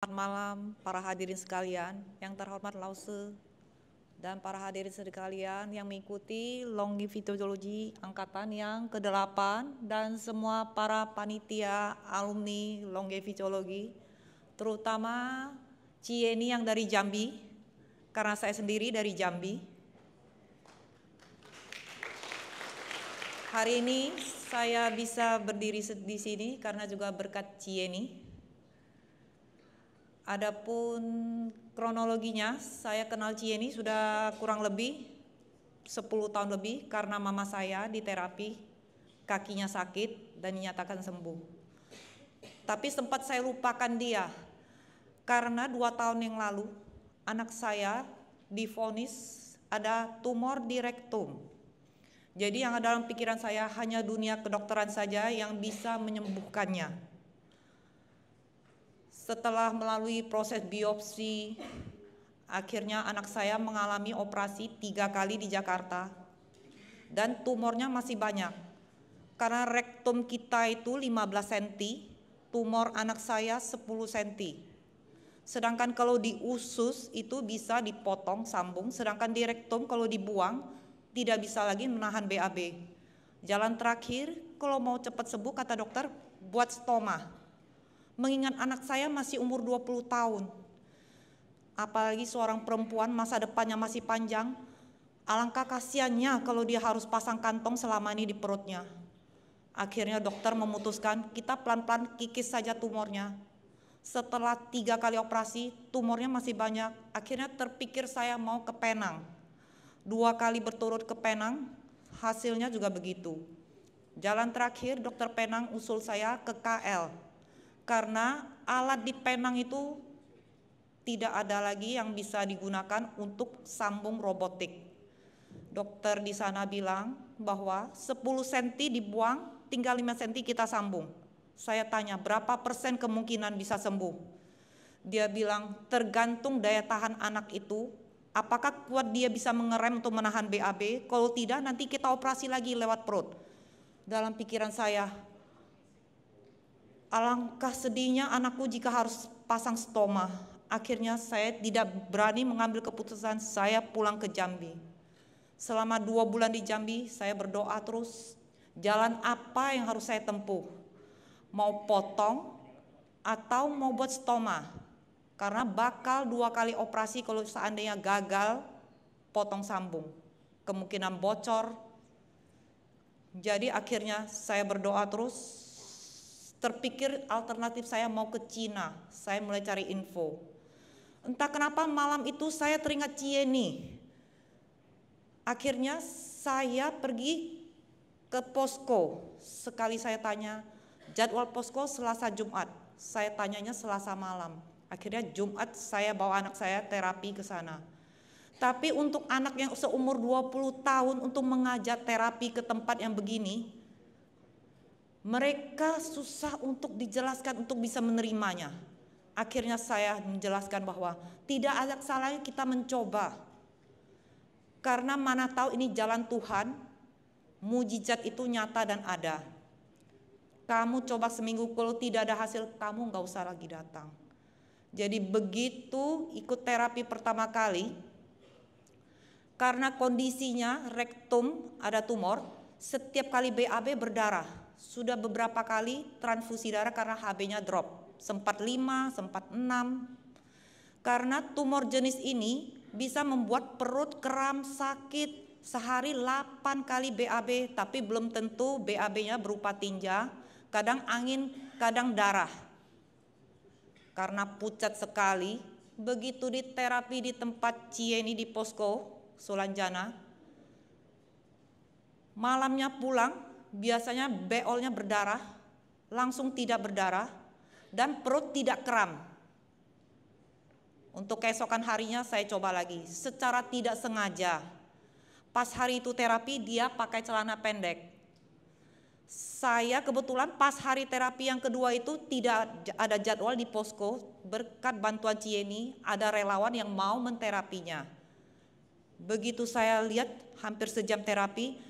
Selamat malam para hadirin sekalian, yang terhormat Lause dan para hadirin sekalian yang mengikuti Longivitology angkatan yang ke-8 dan semua para panitia alumni Longivitology, terutama Cieni yang dari Jambi, karena saya sendiri dari Jambi. Hari ini saya bisa berdiri di sini karena juga berkat Cieni. Adapun kronologinya, saya kenal Cieni sudah kurang lebih 10 tahun lebih karena mama saya di terapi, kakinya sakit dan dinyatakan sembuh. Tapi sempat saya lupakan dia karena 2 tahun yang lalu anak saya divonis ada tumor di rektum. Jadi yang ada dalam pikiran saya hanya dunia kedokteran saja yang bisa menyembuhkannya. Setelah melalui proses biopsi, akhirnya anak saya mengalami operasi 3 kali di Jakarta. Dan tumornya masih banyak. Karena rektum kita itu 15 cm, tumor anak saya 10 cm. Sedangkan kalau di usus itu bisa dipotong, sambung. Sedangkan di rektum kalau dibuang, tidak bisa lagi menahan BAB. Jalan terakhir, kalau mau cepat sembuh kata dokter, buat stoma. Mengingat anak saya masih umur 20 tahun. Apalagi seorang perempuan masa depannya masih panjang. Alangkah kasihannya kalau dia harus pasang kantong selama ini di perutnya. Akhirnya dokter memutuskan kita pelan-pelan kikis saja tumornya. Setelah 3 kali operasi, tumornya masih banyak. Akhirnya terpikir saya mau ke Penang. 2 kali berturut ke Penang, hasilnya juga begitu. Jalan terakhir dokter Penang usul saya ke KL. Karena alat di Penang itu tidak ada lagi yang bisa digunakan untuk sambung robotik. Dokter di sana bilang bahwa 10 cm dibuang, tinggal 5 cm kita sambung. Saya tanya berapa persen kemungkinan bisa sembuh. Dia bilang tergantung daya tahan anak itu, apakah kuat dia bisa mengerem untuk menahan BAB, kalau tidak nanti kita operasi lagi lewat perut. Dalam pikiran saya, alangkah sedihnya anakku jika harus pasang stoma. Akhirnya saya tidak berani mengambil keputusan, saya pulang ke Jambi. Selama 2 bulan di Jambi, saya berdoa terus, jalan apa yang harus saya tempuh? Mau potong atau mau buat stoma? Karena bakal 2 kali operasi kalau seandainya gagal, potong sambung. Kemungkinan bocor. Jadi akhirnya saya berdoa terus. Terpikir alternatif saya mau ke Cina. Saya mulai cari info. Entah kenapa malam itu saya teringat Cieni. Akhirnya saya pergi ke posko. Sekali saya tanya, jadwal posko Selasa Jumat. Saya tanyanya Selasa malam. Akhirnya Jumat saya bawa anak saya terapi ke sana. Tapi untuk anak yang seumur 20 tahun untuk mengajak terapi ke tempat yang begini, mereka susah untuk dijelaskan untuk bisa menerimanya. Akhirnya saya menjelaskan bahwa tidak ada salahnya kita mencoba. Karena mana tahu ini jalan Tuhan, mujizat itu nyata dan ada. Kamu coba seminggu, kalau tidak ada hasil, kamu gak usah lagi datang. Jadi begitu ikut terapi pertama kali, karena kondisinya rektum ada tumor, setiap kali BAB berdarah. Sudah beberapa kali transfusi darah karena HB-nya drop. Sempat 5, sempat 6. Karena tumor jenis ini bisa membuat perut kram, sakit. Sehari 8 kali BAB, tapi belum tentu BAB-nya berupa tinja. Kadang angin, kadang darah. Karena pucat sekali, begitu di terapi di tempat Cieni di posko Sulanjana, malamnya pulang, biasanya beolnya berdarah, langsung tidak berdarah, dan perut tidak kram. Untuk keesokan harinya saya coba lagi, secara tidak sengaja. Pas hari itu terapi dia pakai celana pendek. Saya kebetulan pas hari terapi yang kedua itu tidak ada jadwal di posko, berkat bantuan Cieni ada relawan yang mau menterapinya. Begitu saya lihat hampir sejam terapi,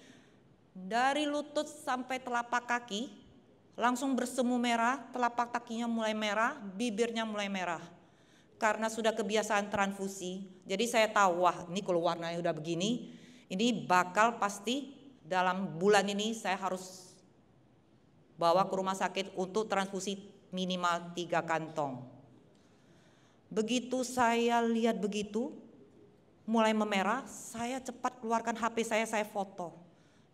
dari lutut sampai telapak kaki langsung bersemu merah, telapak kakinya mulai merah, bibirnya mulai merah. karena sudah kebiasaan transfusi. Jadi saya tahu, wah ini kalau warnanya udah begini, ini bakal pasti dalam bulan ini saya harus bawa ke rumah sakit untuk transfusi minimal 3 kantong. Begitu saya lihat begitu, mulai memerah, saya cepat keluarkan HP saya foto.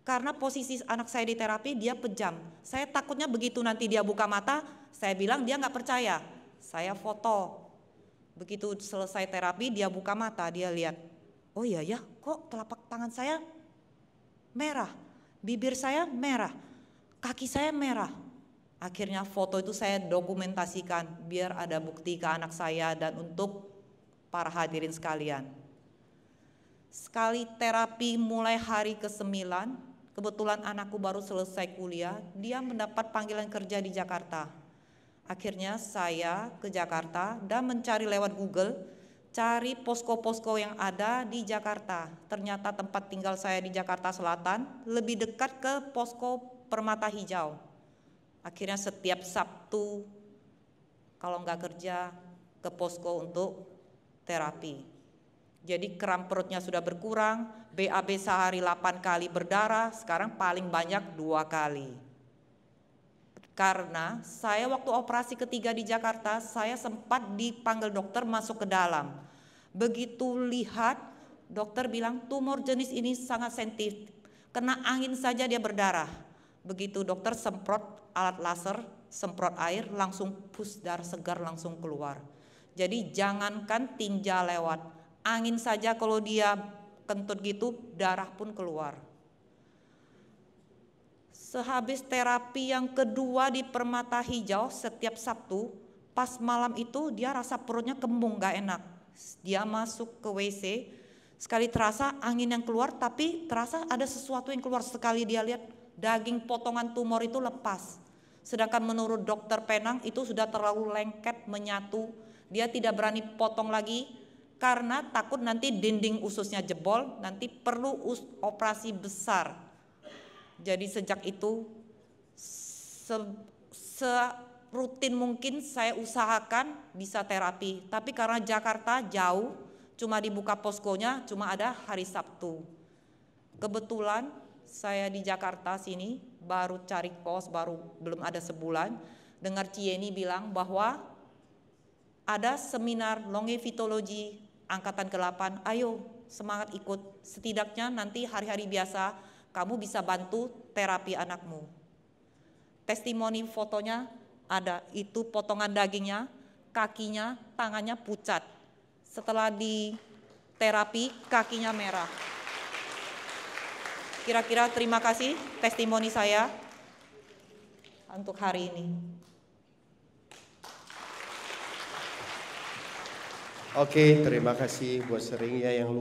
Karena posisi anak saya di terapi, dia pejam. Saya takutnya begitu nanti dia buka mata, saya bilang dia nggak percaya. Saya foto. Begitu selesai terapi, dia buka mata, dia lihat. Oh iya ya, kok telapak tangan saya merah, bibir saya merah, kaki saya merah. Akhirnya foto itu saya dokumentasikan biar ada bukti ke anak saya dan untuk para hadirin sekalian. Sekali terapi mulai hari ke-9, kebetulan anakku baru selesai kuliah, dia mendapat panggilan kerja di Jakarta. Akhirnya saya ke Jakarta dan mencari lewat Google, cari posko-posko yang ada di Jakarta. Ternyata tempat tinggal saya di Jakarta Selatan lebih dekat ke posko Permata Hijau. Akhirnya setiap Sabtu kalau nggak kerja ke posko untuk terapi. Jadi kram perutnya sudah berkurang, BAB sehari 8 kali berdarah, sekarang paling banyak 2 kali. Karena saya waktu operasi ketiga di Jakarta, saya sempat dipanggil dokter masuk ke dalam. Begitu lihat, dokter bilang tumor jenis ini sangat sensitif, kena angin saja dia berdarah. Begitu dokter semprot alat laser, semprot air, langsung push, darah segar langsung keluar. Jadi jangankan tinja lewat, angin saja kalau dia kentut gitu, darah pun keluar. Sehabis terapi yang kedua di Permata Hijau setiap Sabtu, pas malam itu dia rasa perutnya kembung gak enak. Dia masuk ke WC, sekali terasa angin yang keluar, tapi terasa ada sesuatu yang keluar. Sekali dia lihat daging potongan tumor itu lepas. Sedangkan menurut dokter Penang itu sudah terlalu lengket menyatu, dia tidak berani potong lagi, karena takut nanti dinding ususnya jebol, nanti perlu operasi besar. Jadi sejak itu serutin mungkin saya usahakan bisa terapi. Tapi karena Jakarta jauh, cuma dibuka poskonya cuma ada hari Sabtu. Kebetulan saya di Jakarta sini baru cari kos, baru belum ada sebulan. Dengar Cieni bilang bahwa ada seminar longevitologi angkatan ke-8, ayo semangat ikut, setidaknya nanti hari-hari biasa kamu bisa bantu terapi anakmu. Testimoni fotonya ada, itu potongan dagingnya, kakinya, tangannya pucat. Setelah di terapi kakinya merah. Kira-kira terima kasih testimoni saya untuk hari ini. Oke, terima kasih buat sharingnya yang luar